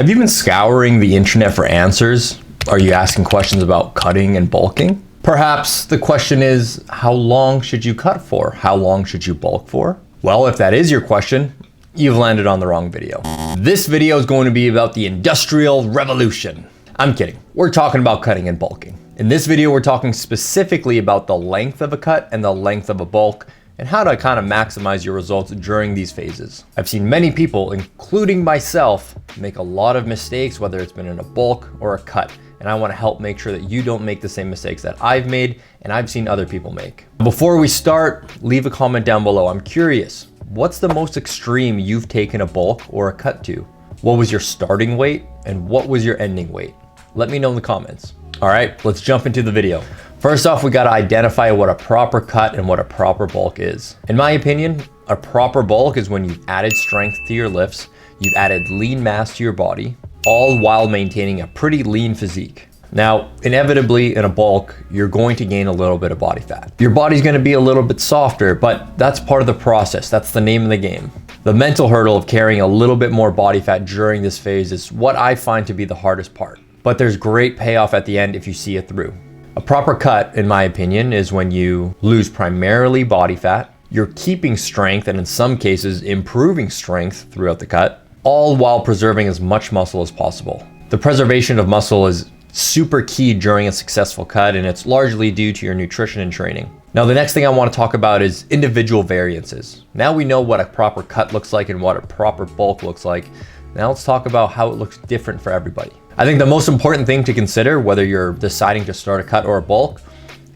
Have you been scouring the internet for answers? Are you asking questions about cutting and bulking? Perhaps the question is, how long should you cut for? How long should you bulk for? Well, if that is your question, you've landed on the wrong video. This video is going to be about the Industrial Revolution. I'm kidding. We're talking about cutting and bulking. In this video, we're talking specifically about the length of a cut and the length of a bulk, and how to kind of maximize your results during these phases. I've seen many people, including myself, make a lot of mistakes, whether it's been in a bulk or a cut. And I want to help make sure that you don't make the same mistakes that I've made and I've seen other people make. Before we start, leave a comment down below. I'm curious, what's the most extreme you've taken a bulk or a cut to? What was your starting weight and what was your ending weight? Let me know in the comments. All right, let's jump into the video. First off, we got to identify what a proper cut and what a proper bulk is. In my opinion, a proper bulk is when you've added strength to your lifts, you've added lean mass to your body, all while maintaining a pretty lean physique. Now, inevitably in a bulk, you're going to gain a little bit of body fat. Your body's going to be a little bit softer, but that's part of the process. That's the name of the game. The mental hurdle of carrying a little bit more body fat during this phase is what I find to be the hardest part. But there's great payoff at the end if you see it through. A proper cut, in my opinion, is when you lose primarily body fat, you're keeping strength and in some cases improving strength throughout the cut, all while preserving as much muscle as possible. The preservation of muscle is super key during a successful cut, and it's largely due to your nutrition and training. Now, the next thing I want to talk about is individual variances. Now we know what a proper cut looks like and what a proper bulk looks like. Now let's talk about how it looks different for everybody. I think the most important thing to consider, whether you're deciding to start a cut or a bulk,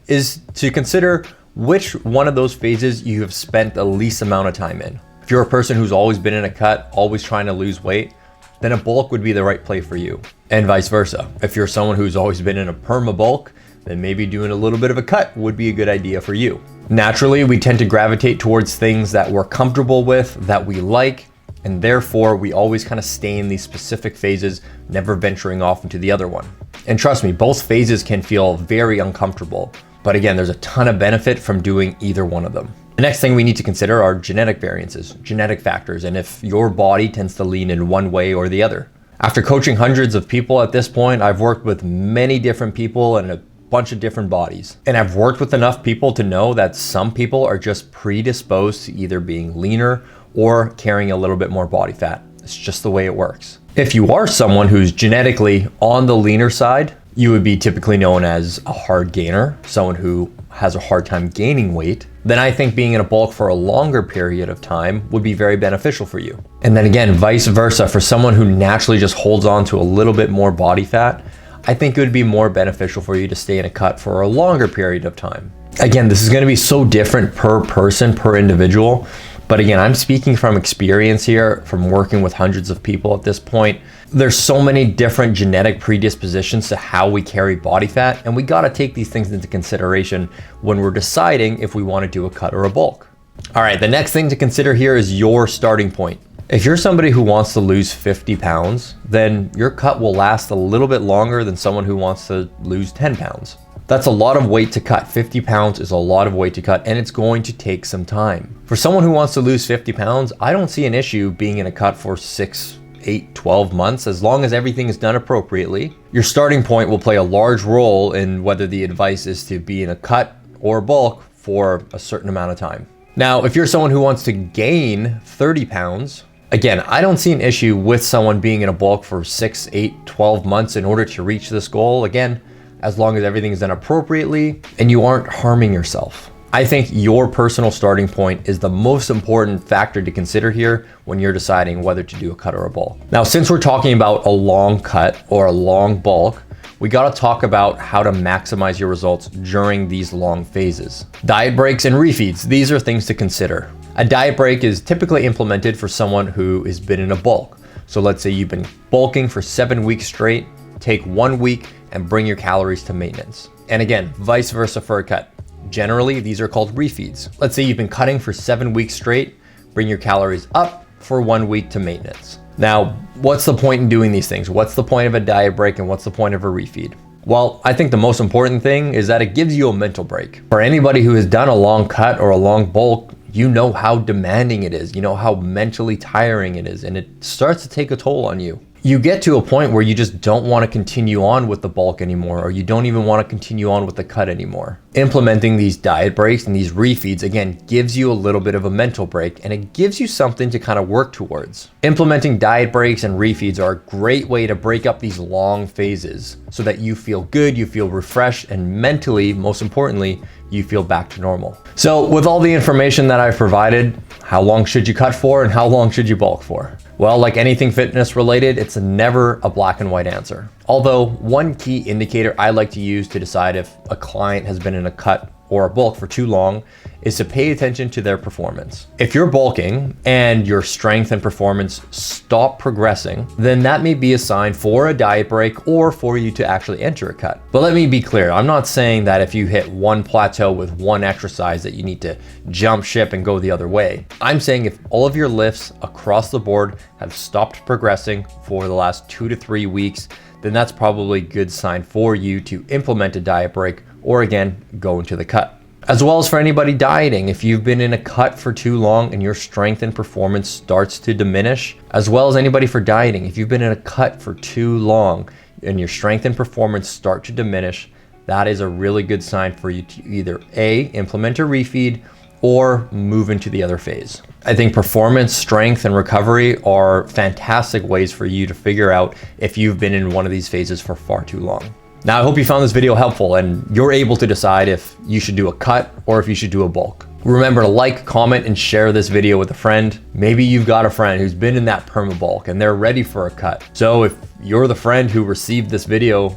is to consider which one of those phases you have spent the least amount of time in. If you're a person who's always been in a cut, always trying to lose weight, then a bulk would be the right play for you. And vice versa. If you're someone who's always been in a perma bulk, then maybe doing a little bit of a cut would be a good idea for you. Naturally, we tend to gravitate towards things that we're comfortable with, that we like, and therefore we always kind of stay in these specific phases, never venturing off into the other one. And trust me, both phases can feel very uncomfortable. But again, there's a ton of benefit from doing either one of them. The next thing we need to consider are genetic variances, genetic factors, and if your body tends to lean in one way or the other. After coaching hundreds of people at this point, I've worked with many different people and a bunch of different bodies. And I've worked with enough people to know that some people are just predisposed to either being leaner or carrying a little bit more body fat. It's just the way it works. If you are someone who's genetically on the leaner side, you would be typically known as a hard gainer, someone who has a hard time gaining weight, then I think being in a bulk for a longer period of time would be very beneficial for you. And then again, vice versa, for someone who naturally just holds on to a little bit more body fat, I think it would be more beneficial for you to stay in a cut for a longer period of time. Again, this is going to be so different per person, per individual. But again, I'm speaking from experience here, from working with hundreds of people at this point. There's so many different genetic predispositions to how we carry body fat, and we gotta take these things into consideration when we're deciding if we wanna do a cut or a bulk. All right, the next thing to consider here is your starting point. If you're somebody who wants to lose 50 pounds, then your cut will last a little bit longer than someone who wants to lose 10 pounds. That's a lot of weight to cut. 50 pounds is a lot of weight to cut, and it's going to take some time. For someone who wants to lose 50 pounds, I don't see an issue being in a cut for 6, 8, 12 months, as long as everything is done appropriately. Your starting point will play a large role in whether the advice is to be in a cut or bulk for a certain amount of time. Now, if you're someone who wants to gain 30 pounds, again, I don't see an issue with someone being in a bulk for 6, 8, 12 months in order to reach this goal. Again, as long as everything is done appropriately and you aren't harming yourself. I think your personal starting point is the most important factor to consider here when you're deciding whether to do a cut or a bulk. Now, since we're talking about a long cut or a long bulk, we gotta talk about how to maximize your results during these long phases. Diet breaks and refeeds, these are things to consider. A diet break is typically implemented for someone who has been in a bulk. So let's say you've been bulking for 7 weeks straight, take 1 week and bring your calories to maintenance. And again, vice versa for a cut. Generally, these are called refeeds. Let's say you've been cutting for 7 weeks straight, bring your calories up for 1 week to maintenance. Now, what's the point in doing these things? What's the point of a diet break and what's the point of a refeed? Well, I think the most important thing is that it gives you a mental break. For anybody who has done a long cut or a long bulk, you know how demanding it is, you know how mentally tiring it is, and it starts to take a toll on you. you get to a point where you just don't want to continue on with the bulk anymore, or you don't even want to continue on with the cut anymore. Implementing these diet breaks and these refeeds, again, gives you a little bit of a mental break, and it gives you something to kind of work towards. Implementing diet breaks and refeeds are a great way to break up these long phases so that you feel good, you feel refreshed, and mentally, most importantly, you feel back to normal. So with all the information that I've provided, how long should you cut for and how long should you bulk for? Well, like anything fitness related, it's never a black and white answer. Although one key indicator I like to use to decide if a client has been in a cut or a bulk for too long is to pay attention to their performance. If you're bulking and your strength and performance stop progressing, then that may be a sign for a diet break or for you to actually enter a cut. But let me be clear, I'm not saying that if you hit one plateau with one exercise that you need to jump ship and go the other way. I'm saying if all of your lifts across the board have stopped progressing for the last 2 to 3 weeks, then that's probably a good sign for you to implement a diet break or again, go into the cut. As well as for anybody dieting, if you've been in a cut for too long and your strength and performance starts to diminish, as well as anybody for dieting, if you've been in a cut for too long and your strength and performance start to diminish, that is a really good sign for you to either A, implement a refeed or move into the other phase. I think performance, strength, and recovery are fantastic ways for you to figure out if you've been in one of these phases for far too long. Now, I hope you found this video helpful and you're able to decide if you should do a cut or if you should do a bulk. Remember to like, comment, and share this video with a friend. Maybe you've got a friend who's been in that perma bulk and they're ready for a cut. So if you're the friend who received this video,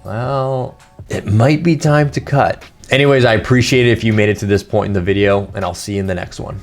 well, it might be time to cut. Anyways, I appreciate it if you made it to this point in the video, and I'll see you in the next one.